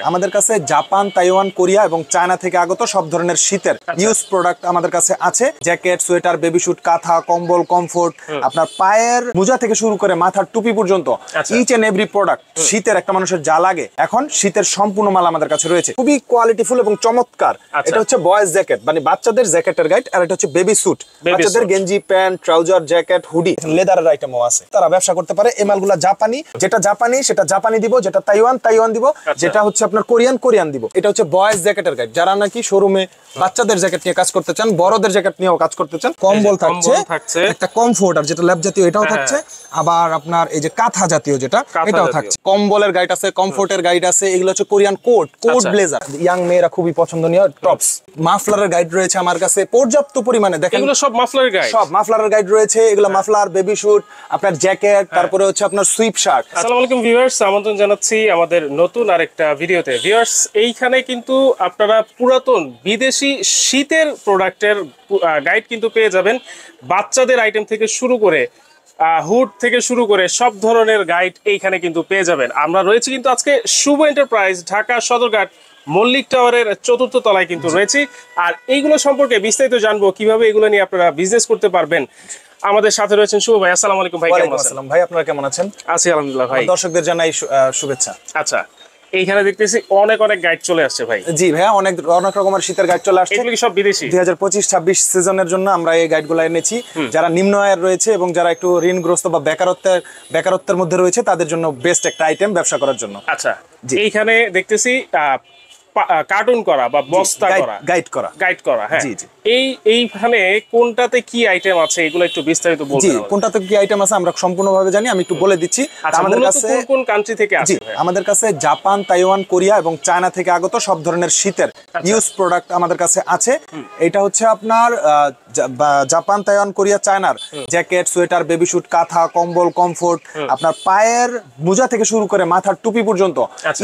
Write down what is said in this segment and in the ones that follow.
আমাদের কাছে Japan, Taiwan, Korea এবং চায়না থেকে আগত সব ধরনের শীতের ইউজ প্রোডাক্ট আমাদের কাছে আছে। জ্যাকেট, সোয়েটার, বেবি স্যুট, কাঁথা, কম্বল, কমফোর্ট, আপনার পায়ের মোজা থেকে শুরু করে মাথার টুপি পর্যন্ত ইচ এন্ড এভরি প্রোডাক্ট শীতের একটা মানুষের যা লাগে এখন শীতের সম্পূর্ণ মাল আমাদের কাছে রয়েছে। খুবই কোয়ালিটিফুল এবং চমৎকার। এটা হচ্ছে বয়েজ জ্যাকেট, মানে বাচ্চাদের জ্যাকেটের গাইড, আর এটা হচ্ছে বেবি স্যুট, বাচ্চাদের গেঞ্জি, প্যান্ট, ট্রাউজার, জ্যাকেট, হুডি, লেদারের আইটেমও আছে। তারা ব্যবসা করতে পারে। এই মালগুলা জাপানি, যেটা জাপানি সেটা জাপানি দিব, যেটা তাইওয়ান তাইওয়ান দিব, যেটা হচ্ছে আপনার কোরিয়ান কোরিয়ান দিব। এটা হচ্ছে বয়েজ জ্যাকেটের গাইড। যারা নাকি শোরুমে বাচ্চাদের জ্যাকেট নিয়ে কাজ করতে চান, বড়দের জ্যাকেট নিয়েও কাজ করতে চান, কম্বল থাকছে, একটা কমফোর্ট আর যেটা ল্যাব জাতীয় এটাও থাকছে, আবার আপনার এই যে কাঁথা জাতীয় যেটা এটাও থাকছে। কম্বলের গাইড আছে, কমফোর্টের গাইড আছে। এগুলো হচ্ছে কোরিয়ান কোট ব্লেজার, ইয়াং মেয়েরা খুবই পছন্দনীয় টপস। মাফলারের গাইড রয়েছে আমার কাছে পর্যাপ্ত পরিমাণে। দেখেন এগুলো সব মাফলারের গাইড, সব মাফলারের গাইড রয়েছে। এগুলো মাফলার, বেবি স্যুট, আপনার জ্যাকেট, তারপরে হচ্ছে আপনার সুইপ শার্ট। আসসালামু আলাইকুম ভিউয়ার্স, আমন্ত্রণ জানাচ্ছি আমাদের নতুন আরেকটা ভিডিওতে। ভিউয়ার্স, এইখানে কিন্তু আপনারা পুরাতন বিদেশি শীতের প্রোডাক্টের গাইড কিন্তু পেয়ে যাবেন। বাচ্চাদের আইটেম থেকে শুরু করে হুড থেকে শুরু করে সব ধরনের গাইড এইখানে কিন্তু পেয়ে যাবেন। আমরা রয়েছি কিন্তু আজকে শুভ এন্টারপ্রাইজ, ঢাকা সদরঘাট মল্লিক টাওয়ারের ৪র্থ তলায় কিন্তু রয়েছি। আর এইগুলো সম্পর্কে বিস্তারিত জানবো, কিভাবে এগুলো নিয়ে আপনারা বিজনেস করতে পারবেন। আমাদের সাথে রয়েছেন শুভ ভাই। আসসালামু আলাইকুম ভাই, কেমন আছেন? ভাই আপনারা কেমন আছেন? আছি আলহামদুলিল্লাহ ভাই। দর্শকদের জানাই শুভেচ্ছা। আচ্ছা, এইখানে দেখতেছি অনেক গাইড চলে আসছে ভাই। জি ভাইয়া, অনেক রকমের শীতের গাইড চলে আসছে। এগুলো কি সব বিদেশি? 2025-26 সিজনের জন্য আমরা এই গাইডগুলো এনেছি। যারা নিম্ন আয়ের রয়েছে এবং যারা একটু ঋণগ্রস্ত বা বেকারত্বের মধ্যে রয়েছে তাদের জন্য বেস্ট একটা আইটেম ব্যবসা করার জন্য। আচ্ছা, এইখানে দেখতেছি কার্টুন করা বা বস্তা করা, গাইড করা। হ্যাঁ, এইখানে কোনটাতে কি আইটেম আছে এগুলো একটু বিস্তারিত বলবেন? জি, কোনটাতে কি আইটেম আছে আমরা সম্পূর্ণভাবে জানি, আমি একটু বলে দিচ্ছি। আমাদের কাছে কোন কান্ট্রি থেকে আছে? আমাদের কাছে জাপান, তাইওয়ান, কোরিয়া এবং চায়না থেকে আগত সব ধরনের শীতের ইউজ প্রোডাক্ট আমাদের কাছে আছে। এটা হচ্ছে আপনার জাপান, তাইওয়ান, কোরিয়া, চায়নার জ্যাকেট, সোয়েটার, বেবি স্যুট, কাঁথা, কম্বল, কমফোর্ট, আপনার পায়ের মোজা থেকে শুরু করে মাথার টুপি পর্যন্ত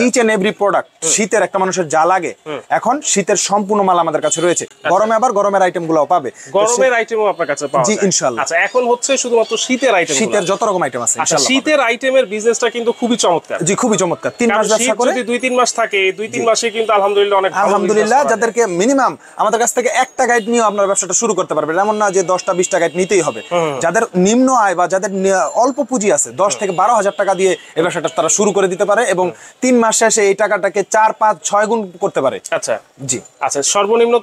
ইচ এন্ড এভরি প্রোডাক্ট শীতের একটা মানুষের যা লাগে এখন শীতের সম্পূর্ণ মাল আমাদের কাছে রয়েছে। গরমে আবার গরমের আইটেম গুলো পাবে। গরমের আইটেমও আপনার কাছে পাওয়া যায়? জি ইনশাআল্লাহ। আচ্ছা, এখন হচ্ছে শুধুমাত্র শীতের আইটেম, শীতের যত রকম আইটেম আছে ইনশাআল্লাহ। শীতের আইটেমের বিজনেসটা কিন্তু খুবই চমৎকার। জি, খুবই চমৎকার। 3 মাস ব্যবসা করে যদি 2-3 মাস থাকে, 2-3 মাসে কিন্তু আলহামদুলিল্লাহ অনেক ভালো। আলহামদুলিল্লাহ, যাদেরকে মিনিমাম আমাদের কাছ থেকে একটা গাইড নিয়ে আপনার ব্যবসাটা শুরু করতে পারবেন, এমন না যে 10টা 20টা গাইড নিতেই হবে। যাদের নিম্ন আয় বা যাদের অল্প পুঁজি আছে, 10 থেকে 12,000 টাকা দিয়ে এই ব্যবসাটা তারা শুরু করে দিতে পারে এবং 3 মাস শেষে এই টাকাটাকে 4, 5, 6 গুণ করতে পারে। আচ্ছা জি, আচ্ছা, সর্বনিম্ন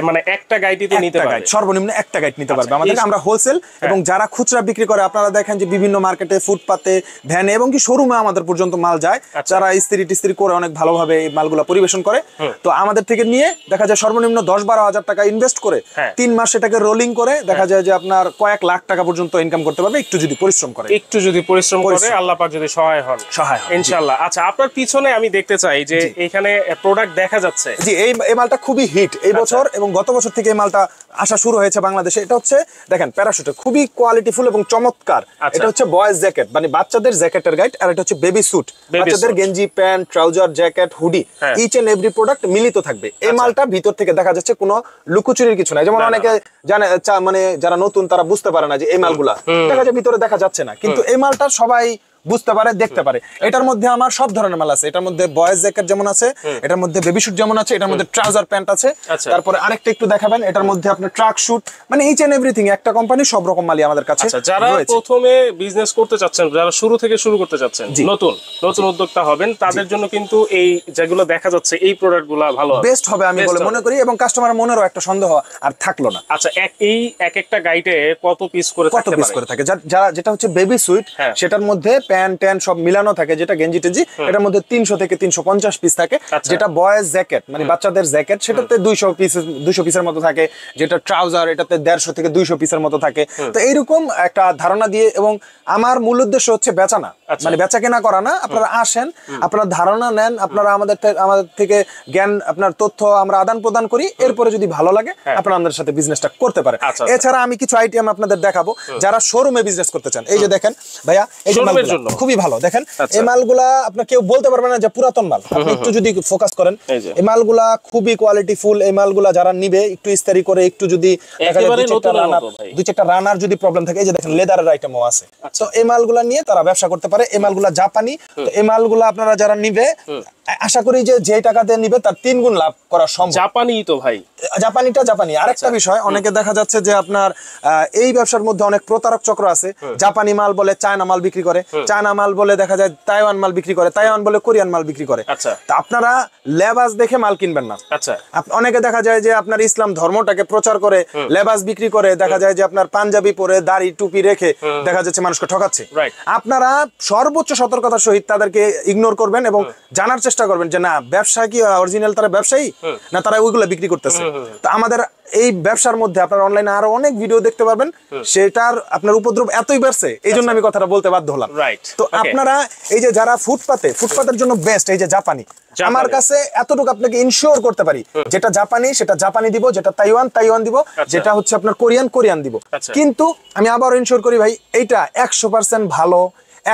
মানে একটা গাইডই নিতে পারবে? সর্বনিম্ন একটা গাইড নিতে পারবে আমাদের। আমরা হোলসেল এবং যারা খুচরা বিক্রি করে, আপনারা দেখেন যে বিভিন্ন মার্কেটে, ফুটপাতে, ভ্যানে এবং কি শোরুমে আমাদের পর্যন্ত মাল যায়। যারা ইস্ত্রি করে অনেক ভালোভাবে এই মালগুলো পরিবেশন করে, তো আমাদের থেকে নিয়ে দেখা যায় সর্বনিম্ন 10-12,000 টাকা ইনভেস্ট করে 3 মাস সেটাকে রোলিং করে দেখা যায় যে আপনার কয়েক লাখ টাকা পর্যন্ত ইনকাম করতে পারবে, একটু যদি পরিশ্রম করে। আল্লাহ পাক যদি সহায় হন ইনশাআল্লাহ। আচ্ছা, আপনার পিছনে আমি দেখতে চাই যে এখানে প্রোডাক্ট দেখা যাচ্ছে। জি, এই মালটা খুবই হিট এই বছর এবং গত বছর থেকে এই মালটা আসা শুরু হয়েছে বাংলাদেশে। এটা হচ্ছে দেখেন প্যারাশুটে, খুবই কোয়ালিটিফুল এবং চমৎকার। এটা হচ্ছে বয়েজ জ্যাকেট, মানে বাচ্চাদের জ্যাকেটের গাইড, আর এটা হচ্ছে বেবি স্যুট, বাচ্চাদের গেঞ্জি, pant, trouser, jacket, hoodie, each and every product মিলিত থাকবে। এই মালটা ভিতর থেকে দেখা যাচ্ছে কোনো লুকোচুরির কিছু নাই। যেমন অনেকে জানে, মানে যারা নতুন তারা বুঝতে পারে না যে এই মালগুলা দেখা যায় ভিতরে দেখা যাচ্ছে না, কিন্তু এই মালটা সবাই বুঝতে পারে, দেখতে পারে। এটার মধ্যে আমার সব ধরনের মাল আছে। এটার মধ্যে বয়েজ জ্যাকেট যেমন আছে, এটার মধ্যে বেবি স্যুট যেমন আছে, এটার মধ্যে ট্রাউজার প্যান্ট আছে। তারপরে আরেকটা একটু দেখাবেন, এটার মধ্যে আপনার ট্রাক স্যুট, মানে ইচ এন্ড এভরিথিং। একটা কোম্পানি সব রকম মালই আমাদের কাছে। যারা প্রথমে বিজনেস করতে চাচ্ছেন, যারা শুরু থেকে শুরু করতে চাচ্ছেন, নতুন উদ্যোক্তা হবেন, তাদের জন্য কিন্তু এই যেগুলো দেখা যাচ্ছে এই প্রোডাক্টগুলো ভালো বেস্ট হবে আমি বলে মনে করি, এবং কাস্টমারের মনেরও একটা সন্দেহ আর থাকলো না। আচ্ছা, এই একটা গাইডে কত পিস করে থাকে? যেটা হচ্ছে বেবি স্যুট, সেটার মধ্যে প্যান্ট সব মিলানো থাকে, যেটা গেঞ্জি টেঞ্জি, এটার মধ্যে 300 থেকে 350 পিস থাকে। যেটা বয়েজ জ্যাকেট মানে বাচ্চাদের জ্যাকেট, সেটাতে 200 পিসের মতো থাকে। যেটা ট্রাউজার, এটাতে 150 থেকে 200 পিসের মতো থাকে। তো এইরকম একটা ধারণা দিয়ে, এবং আমার মূল উদ্দেশ্য হচ্ছে বেচা না, মানে বেচা কেনা করা না। আপনারা আসেন, আপনারা ধারণা নেন, আপনারা আমাদের থেকে জ্ঞান, আপনার তথ্য আমরা আদান প্রদান করি। এরপরে যদি ভালো লাগে আপনারা আমাদের সাথে বিজনেসটা করতে পারেন। এছাড়া আমি কিছু আইটেম আপনাদের দেখাবো যারা শোরুমে বিজনেস করতে চান। এই যে দেখেন ভাইয়া, এই যে খুবই ভালো দেখেন, এই মালগুলা আপনার কেউ বলতে পারবে না যে পুরাতন মাল। আপনি একটু যদি ফোকাস করেন, এই মালগুলা খুবই কোয়ালিটিফুল। এই মালগুলা যারা নিবে, একটু ইস্তারি করে, একটু যদি দুই চারটা রানার যদি প্রবলেম থাকে, এই যে দেখেন লেদারের আইটেমও আছে। তো এই মালগুলা নিয়ে তারা ব্যবসা করতে পারে। এই মালগুলা জাপানি। তো এই মালগুলা আপনারা যারা নিবে, আশা করি যে টাকাতে নিবে তার 3 গুণ লাভ করা সম্ভব। জাপানি তো ভাই, জাপানিটা জাপানি। আরেকটা বিষয়, অনেকে দেখা যাচ্ছে যে আপনার এই ব্যবসার মধ্যে অনেক প্রতারক চক্র আছে। জাপানি মাল বলে চায়না মাল বিক্রি করে, চায়না মাল বলে দেখা যায় তাইওয়ান মাল বিক্রি করে, তাইওয়ান বলে কোরিয়ান মাল বিক্রি করে। আচ্ছা, তা আপনারা লেবাস দেখে মাল কিনবেন না। আচ্ছা, অনেকে দেখা যায় যে আপনার ইসলাম ধর্মটাকে প্রচার করে লেবাস বিক্রি করে, দেখা যায় যে আপনার পাঞ্জাবি পরে দাড়ি টুপি রেখে দেখা যাচ্ছে মানুষকে ঠকাচ্ছে। আপনারা সর্বোচ্চ সতর্কতার সহিত তাদেরকে ইগনোর করবেন এবং জানার চেষ্টা করবেন যে না ব্যবসা কি অরিজিনাল তারা ব্যবসায়ী না তারা ওইগুলো বিক্রি করতেছে। তো আমাদের এই ব্যবসার মধ্যে আপনার অনলাইনে আরো অনেক ভিডিও দেখতে পারবেন, সেটার আপনার উপদ্রব এতই বাড়ছে এই জন্য আমি কথাটা বলতে বাধ্য হলাম। তো আপনারা এই যে যারা ফুটপাতের জন্য বেস্ট, এই যে জাপানি, আমার কাছে এতটুকু আপনাকে ইনশিওর করতে পারি, যেটা জাপানি সেটা জাপানি দিব, যেটা তাইওয়ান দিব, যেটা হচ্ছে আপনার কোরিয়ান দিব। কিন্তু আমি আবার ইনশিওর করি ভাই এইটা 100% ভালো,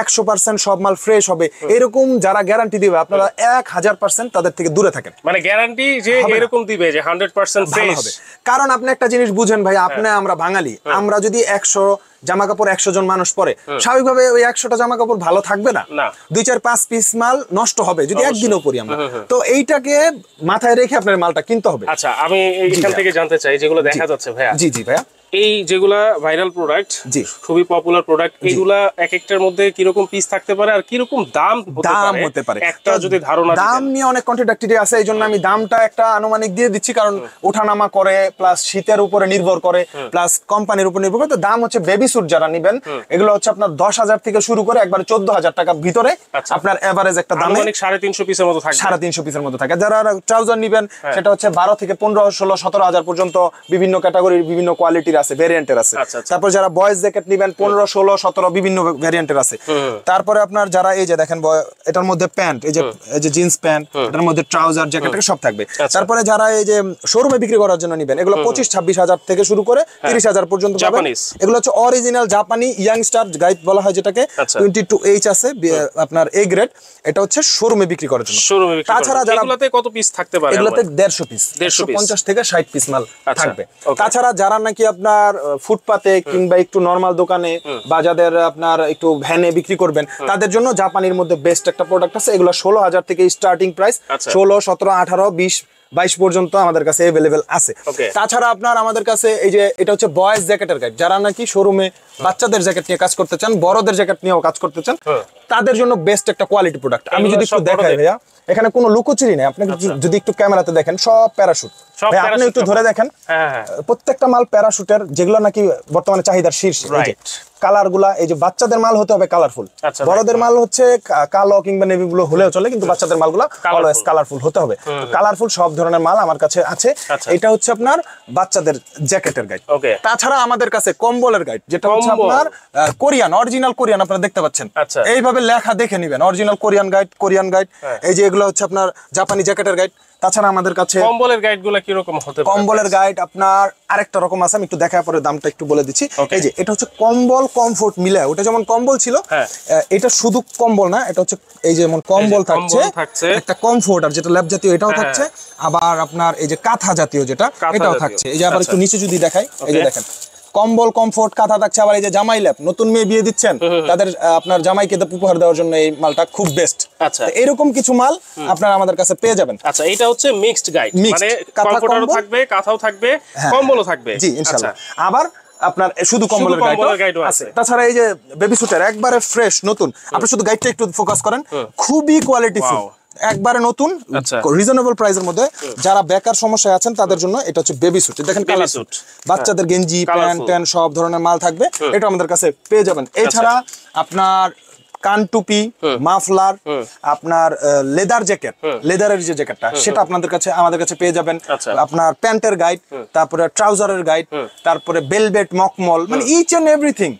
100% সব মাল ফ্রেশ হবে, এরকম যারা গ্যারান্টি দিবে আপনারা 1000% তাদের থেকে দূরে থাকেন। মানে গ্যারান্টি যে এরকম দিবে যে 100% ফ্রেশ হবে। কারণ আপনি একটা জিনিস বুঝেন ভাই, আপনি আমরা বাঙালি, আমরা যদি 100 জামা কাপড় 100 জন মানুষ পরে, স্বাভাবিকভাবে ওই 100টা জামা কাপড় ভালো থাকবে না, 2-4-5 পিস মাল নষ্ট হবে যদি একদিনও পরি আমরা। তো এইটাকে মাথায় রেখে আপনার মালটা কিনতে হবে। আচ্ছা, আমি এখান থেকে জানতে চাই যেগুলো দেখা যাচ্ছে ভাইয়া। জি ভাইয়া, এই যেগুলা ভাইরাল প্রোডাক্ট, খুবই পপুলার প্রোডাক্ট, এগুলা এক একটার মধ্যে কিরকম পিস থাকতে পারে আর কিরকম দাম হতে পারে একটা যদি ধারণা। দাম নিয়ে অনেক কন্ট্রাডিক্টরি আছে, এই জন্য আমি দামটা একটা আনুমানিক দিয়ে দিচ্ছি, কারণ ওঠানামা করে, প্লাস শীতের উপরে নির্ভর করে, প্লাস কোম্পানির উপর নির্ভর করে। তো দাম হচ্ছে বেবি স্যুট যারা নিবেন, এগুলো হচ্ছে আপনার 10,000 থেকে শুরু করে একবার 14,000 টাকার ভিতরে আপনার এভারেজ একটা দামে 350 পিসের মতো থাকে, 350 পিসের মতো থাকে। যারা ট্রাউজার নিবেন সেটা হচ্ছে 12 থেকে 15, 16, 17,000 পর্যন্ত বিভিন্ন ক্যাটাগরির বিভিন্ন কোয়ালিটির আছে, ভেরিয়েন্টের আছে। তারপর যারা বয়েজ জ্যাকেট নিবেন 15, 16, 17 বিভিন্ন ভেরিয়েন্টের আছে। তারপরে আপনার যারা এই যে দেখেন এটার মধ্যে প্যান্ট, এই যে জিন্স প্যান্ট, এটার মধ্যে ট্রাউজার জ্যাকেট সব থাকবে। তারপরে যারা এই যে শোরুমে বিক্রি করার জন্য নিবেন, এগুলো 25-26,000 থেকে শুরু করে 30,000 পর্যন্ত পাবেন। এগুলো হচ্ছে অরিজিনাল জাপানি ইয়াংস্টার গাইড বলা হয়, যেটাকে 22H আছে আপনার এ গ্রেড, এটা হচ্ছে শোরুমে বিক্রি করার জন্য। তাছাড়া যারা এগুলাতে কত পিস থাকতে পারে? এগুলোতে 150 পিস, 150 থেকে 60 পিস মাল থাকবে। তাছাড়া যারা নাকি আপনার ফুটপাতে কিংবা একটু নরমাল দোকানে বা যাদের আপনার একটু ভ্যানে বিক্রি করবেন, তাদের জন্য জাপানির মধ্যে বেস্ট একটা প্রোডাক্ট আছে। এগুলো 16,000 থেকে স্টার্টিং প্রাইস, 16, 17, 18, 20, 22 পর্যন্ত আমাদের কাছে अवेलेबल আছে। তাছাড়া আপনার আমাদের কাছে এই যে এটা হচ্ছে বয়েজ জ্যাকেটের গাইড, যারা নাকি শোরুমে বাচ্চাদের জ্যাকেট নিয়ে কাজ করতে চান, বড়দের জ্যাকেট নিয়েও কাজ করতে চান, তাদের জন্য বেস্ট একটা কোয়ালিটি প্রোডাক্ট। আমি যদি একটু দেখাই ভাইয়া, এখানে কোনো লুকোচুরি নেই, আপনি যদি একটু ক্যামেরাতে দেখেন সব প্যারাশুট। ভাই আপনি একটু ধরে দেখেন, প্রত্যেকটা মাল প্যারাশুটের, যেগুলো নাকি বর্তমানে চাহিদার শীর্ষে। কালার গুলা এই যে বাচ্চাদের মাল হতে হবে কালারফুল, বড়দের মাল হচ্ছে কালো কিংবা নেভি ব্লু হলেও চলে, কিন্তু বাচ্চাদের মালগুলো অলওয়েজ কালারফুল হতে হবে। কালারফুল সব ধরনের মাল আমার কাছে আছে। এটা হচ্ছে আপনার বাচ্চাদের জ্যাকেটের গাইড। তাছাড়া আমাদের কাছে কম্বলের গাইড, যেটা হচ্ছে আপনার কোরিয়ান, অরিজিনাল কোরিয়ান আপনারা দেখতে পাচ্ছেন, এইভাবে লেখা দেখে নিবেন, অরিজিনাল কোরিয়ান গাইড। এই যে এগুলো হচ্ছে আপনার জাপানি জ্যাকেটের গাইড। তাছাড়া আমাদের কাছে কম্বলের গাইডগুলো কি রকম হতে পারে? কম্বলের গাইড আপনার আরেকটা রকম আছে, আমি একটু দেখার পরে দামটা একটু বলে দিচ্ছি। এই যে এটা হচ্ছে কম্বল কমফোর্ট মিলে, ওটা যেমন কম্বল ছিল, এটা শুধু কম্বল না, এটা হচ্ছে এই যে যেমন কম্বল থাকছে, একটা কমফোর্ট আর যেটা ল্যাপ জাতীয় এটাও থাকছে, আবার আপনার এই যে কাঁথা জাতীয় যেটা এটাও থাকছে। এই যে আবার একটু নিচে যদি দেখাই, এই যে দেখেন কম্বল কমফোর্ট কাঁথা থাকছে। আবার এই যে জামাই ল্যাপ, নতুন মেয়ে বিয়ে দিচ্ছেন তাদের আপনার জামাইকে উপহার দেওয়ার জন্য এই মালটা খুব বেস্ট। আচ্ছা, এরকম কিছু মাল আপনারা আমাদের কাছে পেয়ে যাবেন। আচ্ছা, এটা হচ্ছে মিক্সড গাইড, মানে কমফোর্টারও থাকবে, কাঁথাও থাকবে, কম্বলও থাকবে। জি ইনশাআল্লাহ। আবার আপনার শুধু কম্বলের গাইডও আছে। তাছাড়া এই যে বেবি স্যুটের একবারে ফ্রেশ নতুন, আপনি শুধু গাইডটা একটু ফোকাস করেন, খুবই কোয়ালিটিফুল, একবারে নতুন, রিজনেবল প্রাইসের মধ্যে। যারা বেকার সমস্যায় আছেন তাদের জন্য এটা হচ্ছে বেবি স্যুট। দেখেন কালার স্যুট, বাচ্চাদের গেঞ্জি প্যান্ট সব ধরনের মাল থাকবে, এটা আমাদের কাছে পেয়ে যাবেন। এছাড়া আপনার কান টুপি, মাফলার, আপনার লেদার জ্যাকেট, লেদারের যে জ্যাকেটটা সেটা আপনাদের কাছে আমাদের কাছে পেয়ে যাবেন। আপনার প্যান্টের গাইড, তারপরে ট্রাউজারের গাইড, তারপরে বেলভেট, মকমল, মানে ইচ এন্ড এভরিথিং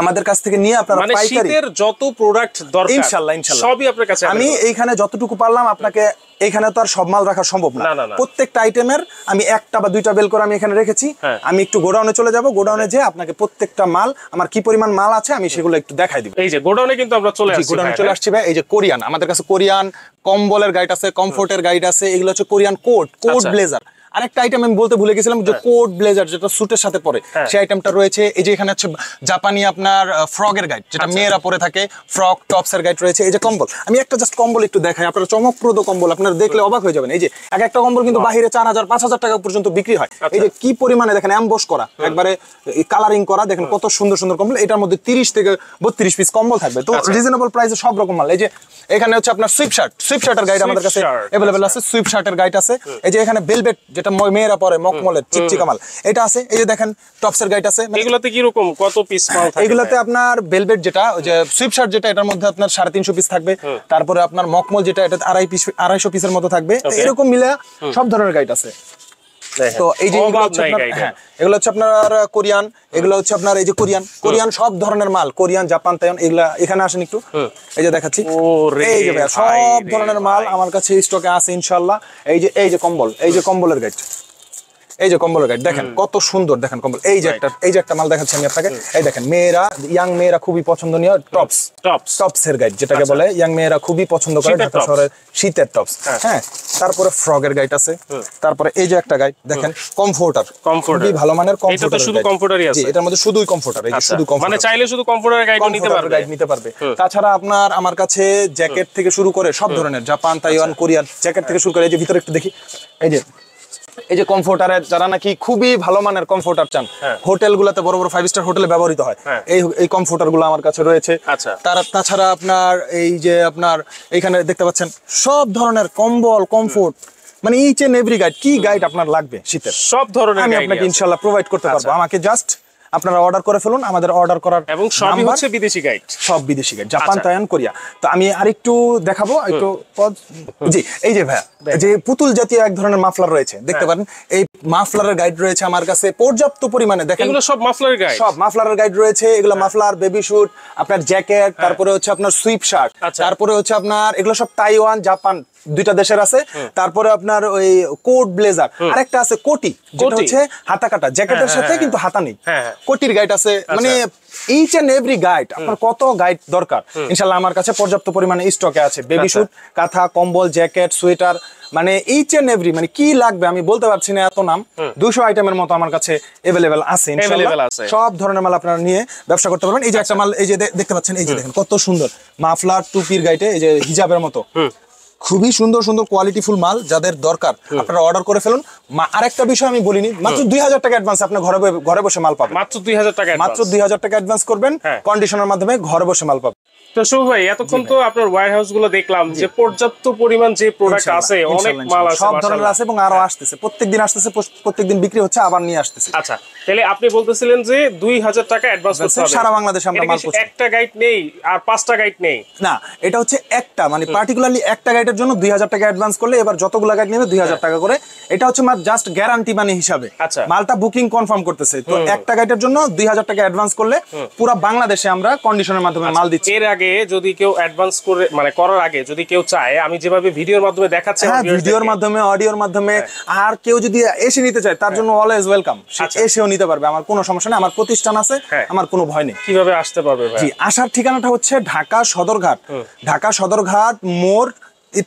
আমাদের কাছ থেকে নিয়ে আপনারা পাইকারি শীতের যত প্রোডাক্ট দরকার ইনশাআল্লাহ সবই আপনার কাছে। আমি এইখানে যতটুকু পারলাম আপনাকে, এখানে তো আর সব মাল রাখা সম্ভব না, প্রত্যেকটা আইটেমের আমি একটা বা দুইটা বেল করে আমি এখানে রেখেছি। আমি একটু গোডাউনে চলে যাব, গোডাউনে যে আপনাকে প্রত্যেকটা মাল আমার কি পরিমাণ মাল আছে আমি সেগুলো একটু দেখাই দিব। এই যে গোডাউনে কিন্তু আমরা চলে আসছি, গোডাউনে চলে আসছি ভাই। এই যে কোরিয়ান, আমাদের কাছে কোরিয়ান কম্বলের গাইড আছে, কমফোর্টের গাইড আছে, এগুলো হচ্ছে কোরিয়ান কোট ব্লেজার। আরেকটা আইটেম আমি বলতে ভুলে গেছিলাম, যে কোট ব্লেজার যেটা স্যুটের সাথে পরে সেই আইটেমটা রয়েছে। এই যে এখানে হচ্ছে জাপানি আপনার ফ্রগের গাইড, যেটা মেয়েরা পরে থাকে, ফ্রক টপসের গাইড রয়েছে। এই যে কম্বল, আমি একটা জাস্ট কম্বল একটু দেখাই, আপনারা চমকপ্রদ কম্বল, আপনারা দেখলে অবাক হয়ে যাবেন। এই যে এক একটা কম্বল কিন্তু বাহিরে 4000 5000 টাকা পর্যন্ত বিক্রি হয়। এই যে কি পরিমাণে দেখেন এমবস করা, একবারে কালারিং করা, দেখেন কত সুন্দর সুন্দর কম্বল। এটার মধ্যে 30 থেকে 32 পিস কম্বল থাকবে, তো রিজনেবল প্রাইসে সব রকম মাল। এই যে এখানে হচ্ছে আপনার সুইপ শার্টের গাইড আমাদের কাছে अवेलेबल আছে, সুইপ শার্টের গাইড আছে। এই যে এখানে ভেলভেট যেটা মেয়েরা পরে মকমলের চিকচিকা মাল, এটা আছে। এই যে দেখেন টপসের গাইড আছে। এগুলাতে কি রকম কত পিস মাল থাকে? এগুলাতে আপনার ভেলভেট যেটা, ওই যে সুইপ শার্ট যেটা, এটার মধ্যে আপনার 350 পিস থাকবে। তারপরে আপনার মকমল যেটা, এটা 250 পিসের মতো থাকবে। এরকম মিলে সব ধরনের গাইড আছে। তো এই যে এগুলো হচ্ছে আপনার, হ্যাঁ এগুলো হচ্ছে আপনার কোরিয়ান, এগুলো হচ্ছে আপনার এই যে কোরিয়ান সব ধরনের মাল, কোরিয়ান, জাপান, তাইওয়ান, এগুলা এখানে আসেন একটু, এই যে দেখাচ্ছি। এই যে ভাই সব ধরনের মাল আমার কাছে স্টকে আছে ইনশাআল্লাহ। এই যে কম্বল, এই যে কম্বলের গাইড, এই যে কম্বলের গাইড দেখেন কত সুন্দর, দেখেন কম্বল। এই যে একটা মাল দেখাচ্ছি আমি আপনাকে, এই দেখেন মেয়েরা, ইয়াং মেয়েরা খুবই পছন্দনীয় টপসের গাইড, যেটাকে বলে ইয়াং মেয়েরা খুবই পছন্দ করে ঢাকা শহরের শীতের টপস। হ্যাঁ, তারপরে ফ্রগের গাইড আছে, তারপরে এই যে একটা গাইড দেখেন কমফোর্টার, খুবই ভালো মানের কমফোর্টার। এটা শুধু কমফোর্টারই আছে, এটার মধ্যে শুধুই কমফোর্টার, এই যে শুধু কমফোর্টার, মানে চাইলে শুধু কমফোর্টারের গাইড নিতে পারবে। তাছাড়া আপনার আমার কাছে জ্যাকেট থেকে শুরু করে সব ধরনের জাপান, তাইওয়ান, কোরিয়ান জ্যাকেট থেকে শুরু করে, এই যে ভিতরে একটু দেখি, এই যে কমফোর্টারের, যারা নাকি খুবই ভালো মানের কমফোর্টার চান, হোটেলগুলোতে বড় বড় 5 স্টার হোটেলে ব্যবহৃত হয়, এই কমফোর্টার গুলো আমার কাছে রয়েছে। তাছাড়া আপনার এই যে আপনার এখানে দেখতে পাচ্ছেন সব ধরনের কম্বল, কমফোর্ট, মানে ইচ এন্ড এভরি গাইড, কি গাইড আপনার লাগবে শীতের সব ধরনের আমি আপনাকে ইনশাআল্লাহ প্রোভাইড করতে পারবো। আমাকে জাস্ট আপনারা অর্ডার করে ফেলুন, আমাদের অর্ডার করার, এবং সবই হচ্ছে বিদেশি গাইড, সব বিদেশি গাইড, জাপান, তাইওয়ান, কোরিয়া। তো আমি আরেকটু দেখাবো একটু জি। এই যে ভাইয়া, যে পুতুল জাতীয় এক ধরনের মাফলার রয়েছে, দেখতে পারেন এই মাফলারের গাইড রয়েছে আমার কাছে পর্যাপ্ত পরিমাণে। দেখেন এগুলো সব মাফলারের গাইড, সব মাফলারের গাইড রয়েছে। এগুলো মাফলার, বেবি স্যুট, আপনার জ্যাকেট, তারপরে হচ্ছে আপনার সুইপ শার্ট, তারপরে হচ্ছে আপনার এগুলো সব তাইওয়ান, জাপান, দুইটা দেশের আছে। তারপরে আপনার ওই কোট ব্লেজার, আরেকটা আছে কোটি, যেটা হচ্ছে হাতা কাটা, জ্যাকেটের সাথে কিন্তু হাতা নেই, কোটির গাইড আছে। মানে ইচ এন্ড এভরি গাইড, আপনার কত গাইড দরকার ইনশাআল্লাহ আমার কাছে পর্যাপ্ত পরিমাণে স্টকে আছে। বেবি স্যুট, কাঁথা, কম্বল, জ্যাকেট, সোয়েটার, মানে ইচ এন্ড এভরি, মানে কি লাগবে আমি বলতে পারছি না, এত নাম, 200 আইটেমের মতো আমার কাছে अवेलेबल আছে ইনশাআল্লাহ। সব ধরনের মাল আপনারা নিয়ে ব্যবসা করতে পারবেন। এই যে একটা মাল, এই যে দেখতে পাচ্ছেন, এই যে দেখেন কত সুন্দর মাফলার, টুপির গাইডে, এই যে হিজাবের মতো, খুবই সুন্দর সুন্দর কোয়ালিটিফুল মাল যাদের দরকার আপনারা অর্ডার করে ফেলুন। আরেকটা বিষয় আমি বলিনি, মাত্র 2000 টাকা অ্যাডভান্স, আপনি ঘরে বসে মাল পাবেন। মাত্র 2000 টাকা, মাত্র 2000 টাকা অ্যাডভান্স করবেন, কন্ডিশনের মাধ্যমে ঘরে বসে মাল পাবেন। তো শুভ ভাই, এতক্ষণ তো আপনার ওয়্যারহাউস গুলো দেখলাম যে পর্যাপ্ত পরিমাণ যে প্রোডাক্ট আছে, অনেক মাল আছে, সব ধরনের আছে, এবং আরো আসতেছে, প্রত্যেকদিন আসতেছে, প্রত্যেকদিন বিক্রি হচ্ছে, আবার নিয়ে আসতেছে। আচ্ছা, তাহলে আপনি বলতেছিলেন যে 2000 টাকা অ্যাডভান্স করতে হবে, সারা বাংলাদেশে আমরা মাল করছি। একটা গাইড নেই আর 5টা গাইড নেই না, এটা হচ্ছে একটা, মানে পার্টিকুলারলি একটা গাইডের জন্য 2000 টাকা অ্যাডভান্স করলে এবার যতগুলো গাইড নেবে 2000 টাকা করে। এটা হচ্ছে জাস্ট গ্যারান্টি মানে হিসাবে, মালটা বুকিং কনফার্ম করতেছে। তো একটা গাইডের জন্য 2000 টাকা অ্যাডভান্স করলে পুরো বাংলাদেশে আমরা কন্ডিশনের মাধ্যমে মাল দিচ্ছি। এর আগে যদি কেউ অ্যাডভান্স করে, মানে করার আগে যদি কেউ চায়, আমি যেভাবে ভিডিওর মাধ্যমে দেখাচ্ছি, ভিডিওর মাধ্যমে, অডিওর মাধ্যমে, আর কেউ যদি এসে নিতে চায় তার জন্য অলওয়েজ ওয়েলকাম, এসেও নিতে পারবে, আমার কোনো সমস্যা নেই, আমার প্রতিষ্ঠান আছে, আমার কোনো ভয় নেই। কিভাবে আসতে পারবে ভাই? জি, আসার ঠিকানাটা হচ্ছে ঢাকা সদরঘাট মোড়,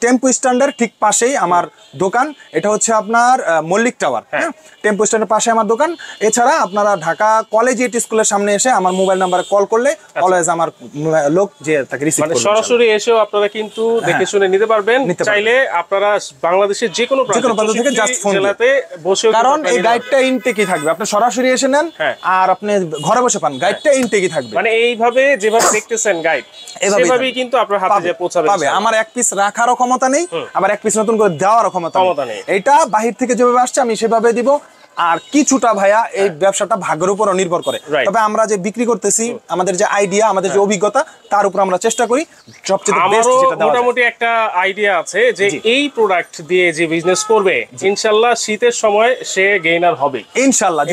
টেম্পো স্ট্যান্ডের ঠিক পাশেই আমার দোকান। এটা হচ্ছে আপনার মল্লিক টাওয়ার, টেম্পো স্ট্যান্ডের পাশে আমার দোকান। এছাড়া আপনারা ঢাকা কলেজিয়েট স্কুলের সামনে এসে আমার মোবাইল নাম্বারে কল করলে অলওয়েজ আমার লোক যে তাকে রিসিভ করবে, সরাসরি এসেও আপনারা কিন্তু দেখে শুনে নিতে পারবেন। চাইলে আপনারা বাংলাদেশের যে কোনো প্রান্ত থেকে জাস্ট ফোন জেলাতে বসে, কারণ এই গাইডটা ইনটেকই থাকবে, আপনি সরাসরি এসে নেন আর আপনি ঘরে বসে পান, গাইডটা ইনটেকই থাকবে। মানে এইভাবে যেভাবে দেখতেছেন গাইড, এভাবেই কিন্তু আপনার হাতে যে পৌঁছাবে। আমার এক পিস রাখার ক্ষমতা নেই, আবার এক পিস নতুন করে দেওয়ার ক্ষমতা নেই। এটা বাহির থেকে যেভাবে আসছে আমি সেভাবে দিব। আর কিছুটা ভাইয়া এই ব্যবসাটা ভাগ্যের উপর নির্ভর করে, তবে আমরা যে বিক্রি করতেছি, আমাদের যে আইডিয়া, আমাদের যে অভিজ্ঞতা, তার উপর আমরা চেষ্টা করি সবচেয়ে বেস্ট যেটা দেওয়া যায়। মোটামুটি একটা আইডিয়া আছে যে এই প্রোডাক্ট দিয়ে যে বিজনেস করবে ইনশাআল্লাহ শীতের সময় সে গেইনার হবে ইনশাআল্লাহ।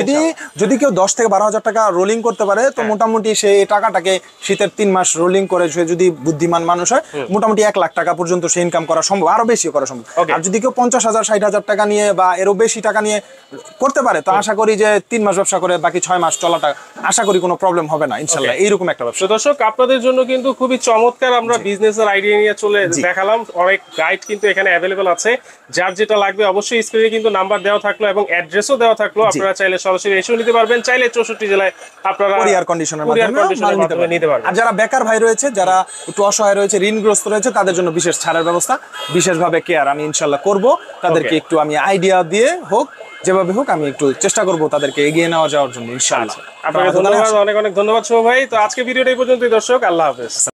যদি কেউ 10 থেকে 12,000 টাকা রোলিং করতে পারে, তো মোটামুটি সে এই টাকাটাকে শীতের 3 মাস রোলিং করে, সে যদি বুদ্ধিমান মানুষ হয়, মোটামুটি 1 লাখ টাকা পর্যন্ত সে ইনকাম করা সম্ভব, আরো বেশিও করা সম্ভব। আর যদি কেউ 50,000 60,000 টাকা নিয়ে বা এরও বেশি টাকা নিয়ে চলতে পারে। তো আশা করি যে 3 মাস ব্যবসা করে বাকি 6 মাস চলাটা আশা করি কোনো প্রবলেম হবে না ইনশাআল্লাহ। এইরকম একটা ব্যবসা। তো দর্শক, আপনাদের জন্য কিন্তু খুবই চমৎকার আমরা বিজনেসের আইডিয়া নিয়ে চলে দেখালাম। অনেক গাইড কিন্তু এখানে অ্যাভেলেবল আছে, যার যেটা লাগবে অবশ্যই স্ক্রিনে কিন্তু নাম্বার দেওয়া থাকলো এবং অ্যাড্রেসও দেওয়া থাকলো। আপনারা চাইলে সরাসরি এসেও নিতে পারবেন, চাইলে 64 জেলায় আপনারা কুরিয়ার কন্ডিশনের মাধ্যমে নিতে পারবেন। আর যারা বেকার ভাই রয়েছে, যারা একটু অসহায় রয়েছে, ঋণগ্রস্ত রয়েছে, তাদের জন্য বিশেষ ছাড়ের ব্যবস্থা, বিশেষভাবে কেয়ার আমি ইনশাআল্লাহ করব। তাদেরকে একটু আমি আইডিয়া দিয়ে হোক, যেভাবে হোক আমি একটু চেষ্টা করব তাদেরকে এগিয়ে নেওয়া যাওয়ার জন্য ইনশাআল্লাহ। আপনাকে ধন্যবাদ, অনেক অনেক ধন্যবাদ শুভ ভাই। তো আজকে ভিডিওটা এই পর্যন্তই দর্শক, আল্লাহ হাফেজ।